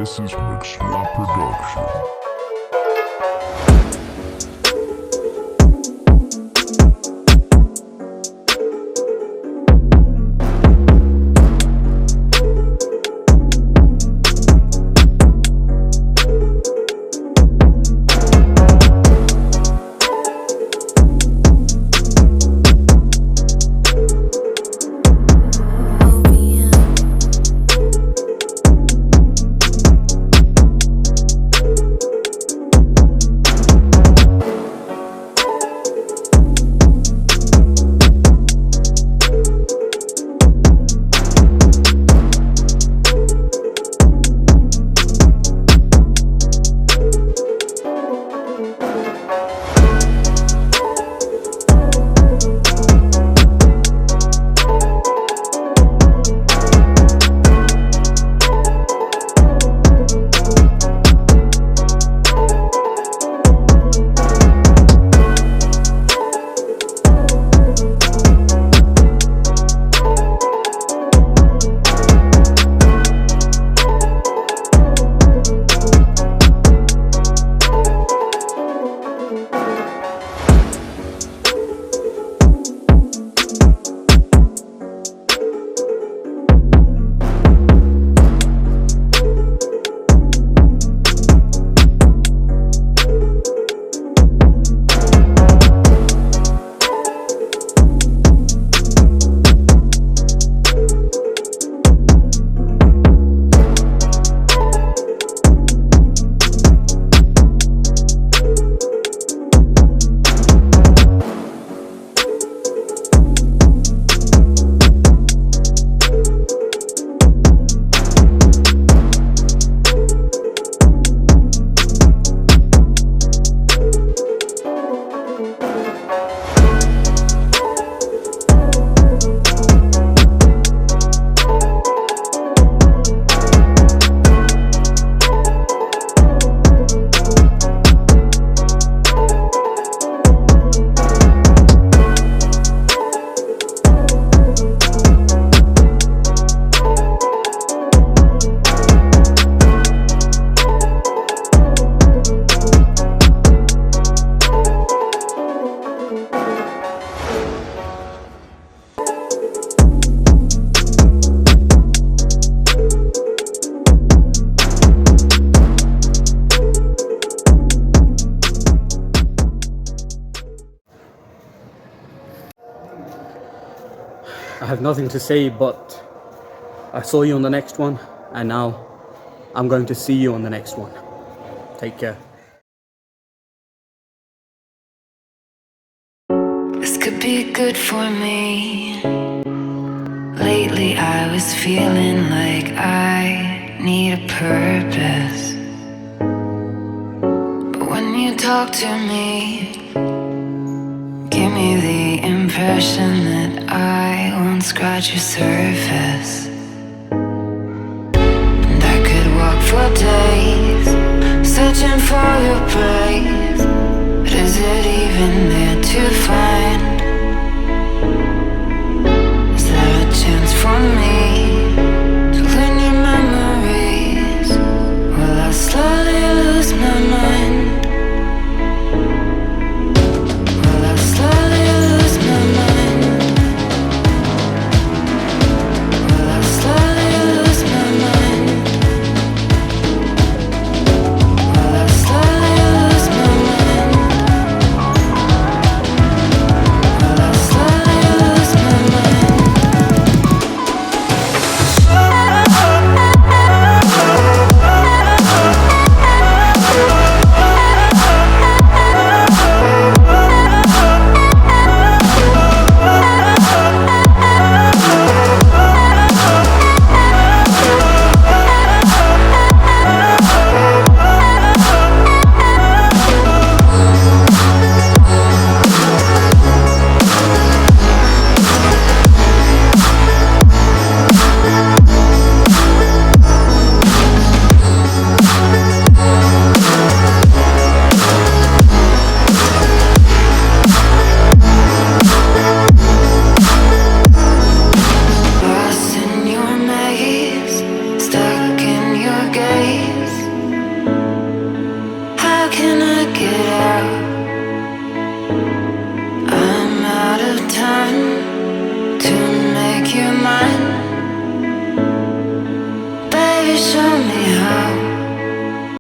This is Mixma Production. I have nothing to say, but I saw you on the next one, and now I'm going to see you on the next one. Take care. This could be good for me. Lately I was feeling like I need a purpose, but when you talk to me, give me the impression that I won't scratch your surface. And I could walk for days searching for your presence.